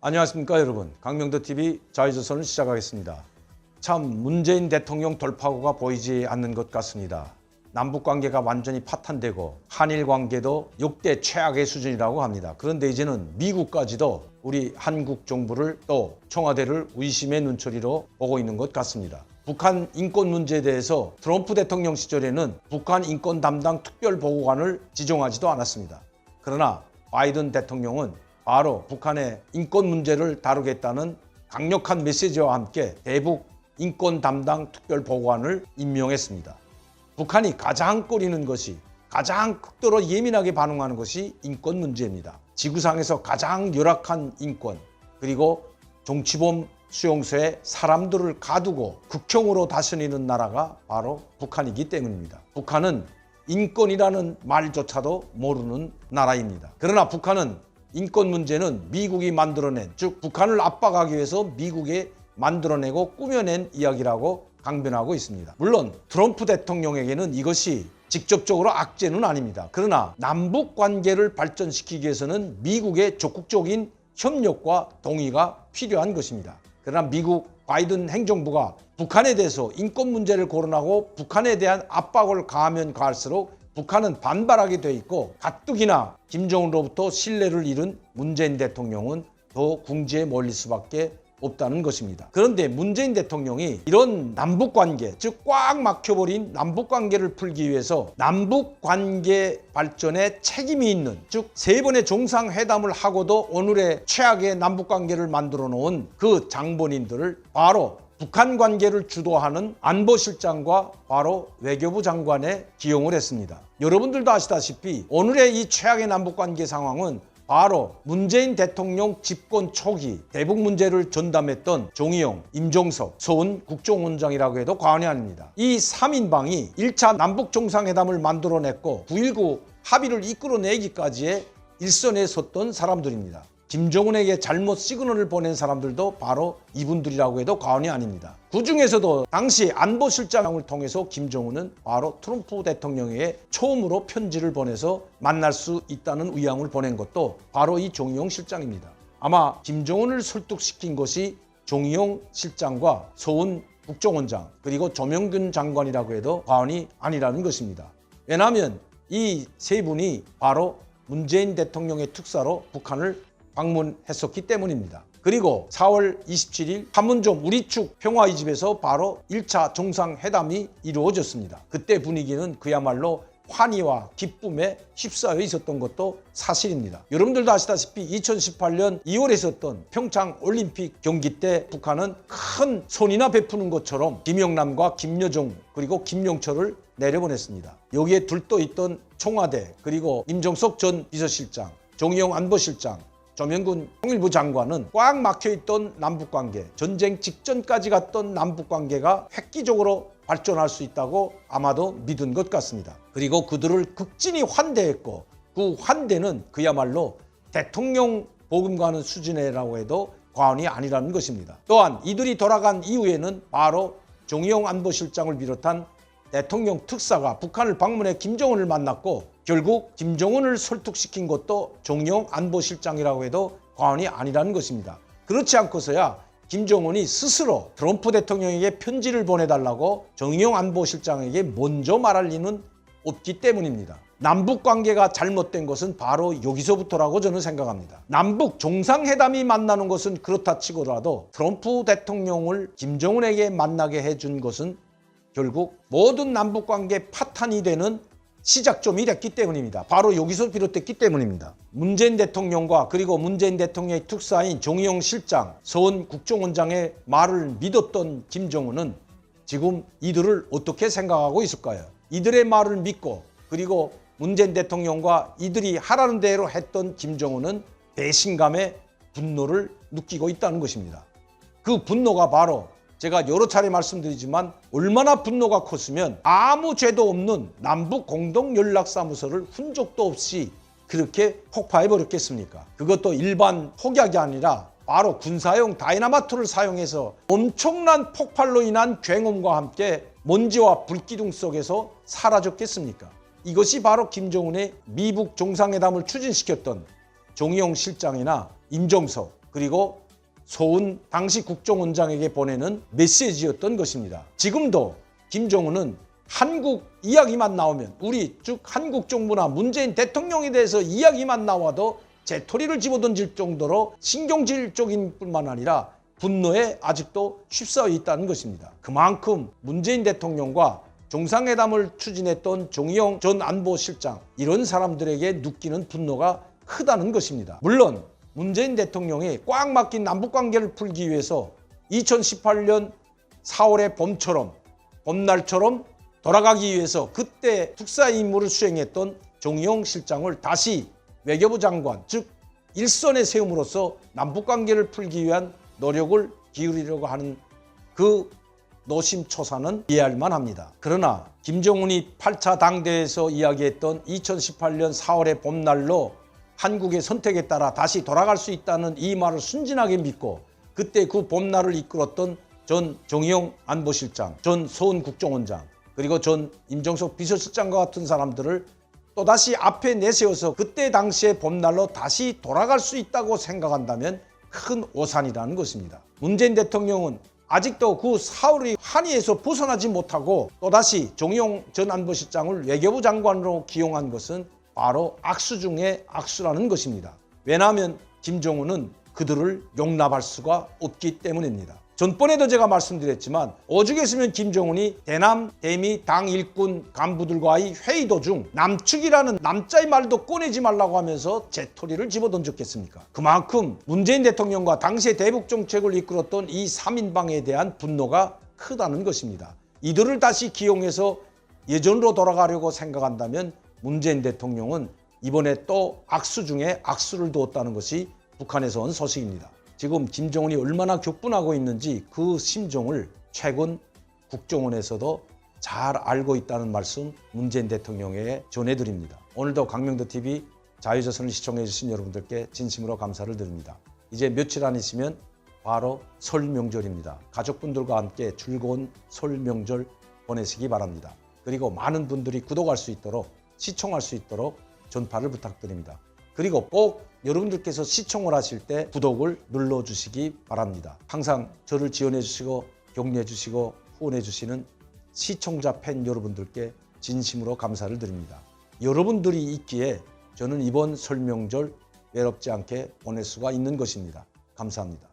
안녕하십니까 여러분. 강명도TV 자유조선을 시작하겠습니다. 참 문재인 대통령 돌파구가 보이지 않는 것 같습니다. 남북관계가 완전히 파탄되고 한일관계도 역대 최악의 수준이라고 합니다. 그런데 이제는 미국까지도 우리 한국 정부를 또 청와대를 의심의 눈초리로 보고 있는 것 같습니다. 북한 인권 문제에 대해서 트럼프 대통령 시절에는 북한 인권 담당 특별보고관을 지정하지도 않았습니다. 그러나 바이든 대통령은 바로 북한의 인권 문제를 다루겠다는 강력한 메시지와 함께 대북 인권 담당 특별보고관을 임명했습니다. 북한이 가장 꺼리는 것이, 가장 극도로 예민하게 반응하는 것이 인권 문제입니다. 지구상에서 가장 열악한 인권, 그리고 정치범 수용소에 사람들을 가두고 극형으로 다스리는 나라가 바로 북한이기 때문입니다. 북한은 인권이라는 말조차도 모르는 나라입니다. 그러나 북한은 인권 문제는 미국이 만들어낸, 즉 북한을 압박하기 위해서 미국이 만들어내고 꾸며낸 이야기라고 강변하고 있습니다. 물론 트럼프 대통령에게는 이것이 직접적으로 악재는 아닙니다. 그러나 남북 관계를 발전시키기 위해서는 미국의 적극적인 협력과 동의가 필요한 것입니다. 그러나 미국 바이든 행정부가 북한에 대해서 인권 문제를 거론하고 북한에 대한 압박을 가하면 가할수록 북한은 반발하게 돼 있고, 가뜩이나 김정은로부터 신뢰를 잃은 문재인 대통령은 더 궁지에 몰릴 수밖에 없다는 것입니다. 그런데 문재인 대통령이 이런 남북관계, 즉 꽉 막혀버린 남북관계를 풀기 위해서 남북관계 발전에 책임이 있는, 즉 3번의 정상회담을 하고도 오늘의 최악의 남북관계를 만들어 놓은 그 장본인들을 바로 북한 관계를 주도하는 안보실장과 바로 외교부 장관에 기용을 했습니다. 여러분들도 아시다시피 오늘의 이 최악의 남북관계 상황은 바로 문재인 대통령 집권 초기 대북 문제를 전담했던 정의용, 임종석, 서훈 국정원장이라고 해도 과언이 아닙니다. 이 3인방이 1차 남북 정상회담을 만들어냈고 9.19 합의를 이끌어내기까지의 일선에 섰던 사람들입니다. 김정은에게 잘못 시그널을 보낸 사람들도 바로 이분들이라고 해도 과언이 아닙니다. 그 중에서도 당시 안보실장을 통해서 김정은은 바로 트럼프 대통령에게 처음으로 편지를 보내서 만날 수 있다는 의향을 보낸 것도 바로 이 정의용 실장입니다. 아마 김정은을 설득시킨 것이 정의용 실장과 서훈 국정원장, 그리고 조명균 장관이라고 해도 과언이 아니라는 것입니다. 왜냐하면 이 세 분이 바로 문재인 대통령의 특사로 북한을 방문했었기 때문입니다. 그리고 4월 27일 판문점 우리축 평화의 집에서 바로 1차 정상회담이 이루어졌습니다. 그때 분위기는 그야말로 환희와 기쁨에 휩싸여 있었던 것도 사실입니다. 여러분들도 아시다시피 2018년 2월에 있었던 평창 올림픽 경기 때 북한은 큰 손이나 베푸는 것처럼 김영남과 김여정 그리고 김용철을 내려보냈습니다. 여기에 들떠있던 청와대, 그리고 임종석 전 비서실장, 정의용 안보실장, 조명균 통일부 장관은 꽉 막혀있던 남북관계, 전쟁 직전까지 갔던 남북관계가 획기적으로 발전할 수 있다고 아마도 믿은 것 같습니다. 그리고 그들을 극진히 환대했고, 그 환대는 그야말로 대통령 보금가는 수준이라고 해도 과언이 아니라는 것입니다. 또한 이들이 돌아간 이후에는 바로 정의용 안보실장을 비롯한 대통령 특사가 북한을 방문해 김정은을 만났고, 결국 김정은을 설득시킨 것도 정의용 안보실장이라고 해도 과언이 아니라는 것입니다. 그렇지 않고서야 김정은이 스스로 트럼프 대통령에게 편지를 보내달라고 정의용 안보실장에게 먼저 말할 리는 없기 때문입니다. 남북관계가 잘못된 것은 바로 여기서부터라고 저는 생각합니다. 남북 정상회담이 만나는 것은 그렇다 치고라도 트럼프 대통령을 김정은에게 만나게 해준 것은 결국 모든 남북관계 파탄이 되는 시작점이 됐기 때문입니다. 바로 여기서 비롯됐기 때문입니다. 문재인 대통령과 그리고 문재인 대통령의 특사인 정의용 실장, 서훈 국정원장의 말을 믿었던 김정은은 지금 이들을 어떻게 생각하고 있을까요? 이들의 말을 믿고, 그리고 문재인 대통령과 이들이 하라는 대로 했던 김정은은 배신감에 분노를 느끼고 있다는 것입니다. 그 분노가 바로 제가 여러 차례 말씀드리지만 얼마나 분노가 컸으면 아무 죄도 없는 남북 공동연락사무소를 흔적도 없이 그렇게 폭파해버렸겠습니까? 그것도 일반 폭약이 아니라 바로 군사용 다이나마트를 사용해서 엄청난 폭발로 인한 굉음과 함께 먼지와 불기둥 속에서 사라졌겠습니까? 이것이 바로 김정은의 미북 정상회담을 추진시켰던 정의용 실장이나 임종석, 그리고 소은 당시 국정원장에게 보내는 메시지였던 것입니다. 지금도 김정은은 한국 이야기만 나오면 우리 즉 한국 정부나 문재인 대통령에 대해서 이야기만 나와도 재토리를 집어던질 정도로 신경질적인 뿐만 아니라 분노에 아직도 휩싸여 있다는 것입니다. 그만큼 문재인 대통령과 정상회담을 추진했던 정의용 전 안보실장 이런 사람들에게 느끼는 분노가 크다는 것입니다. 물론 문재인 대통령이 꽉 막힌 남북관계를 풀기 위해서 2018년 4월의 봄날처럼 돌아가기 위해서 그때 특사 임무를 수행했던 정의용 실장을 다시 외교부 장관 즉 일선에 세움으로써 남북관계를 풀기 위한 노력을 기울이려고 하는 그 노심초사는 이해할 만합니다. 그러나 김정은이 8차 당대회에서 이야기했던 2018년 4월의 봄날로 한국의 선택에 따라 다시 돌아갈 수 있다는 이 말을 순진하게 믿고 그때 그 봄날을 이끌었던 전 정의용 안보실장, 전 소은 국정원장 그리고 전 임정석 비서실장과 같은 사람들을 또다시 앞에 내세워서 그때 당시의 봄날로 다시 돌아갈 수 있다고 생각한다면 큰 오산이라는 것입니다. 문재인 대통령은 아직도 그 4월의 한의에서 벗어나지 못하고 또다시 정의용 전 안보실장을 외교부 장관으로 기용한 것은 바로 악수 중의 악수라는 것입니다. 왜냐하면 김정은은 그들을 용납할 수가 없기 때문입니다. 전번에도 제가 말씀드렸지만 오죽했으면 김정은이 대남 대미 당 일군 간부들과의 회의 도중 남측이라는 남자의 말도 꺼내지 말라고 하면서 재토리를 집어던졌겠습니까? 그만큼 문재인 대통령과 당시의 대북 정책을 이끌었던 이 3인방에 대한 분노가 크다는 것입니다. 이들을 다시 기용해서 예전으로 돌아가려고 생각한다면 문재인 대통령은 이번에 또 악수 중에 악수를 두었다는 것이 북한에서 온 소식입니다. 지금 김정은이 얼마나 격분하고 있는지 그 심정을 최근 국정원에서도 잘 알고 있다는 말씀 문재인 대통령에게 전해드립니다. 오늘도 강명도TV 자유조선을 시청해 주신 여러분들께 진심으로 감사를 드립니다. 이제 며칠 안 있으면 바로 설 명절입니다. 가족분들과 함께 즐거운 설 명절 보내시기 바랍니다. 그리고 많은 분들이 구독할 수 있도록 시청할 수 있도록 전파를 부탁드립니다. 그리고 꼭 여러분들께서 시청을 하실 때 구독을 눌러주시기 바랍니다. 항상 저를 지원해 주시고 격려해 주시고 후원해 주시는 시청자 팬 여러분들께 진심으로 감사를 드립니다. 여러분들이 있기에 저는 이번 설 명절 외롭지 않게 보낼 수가 있는 것입니다. 감사합니다.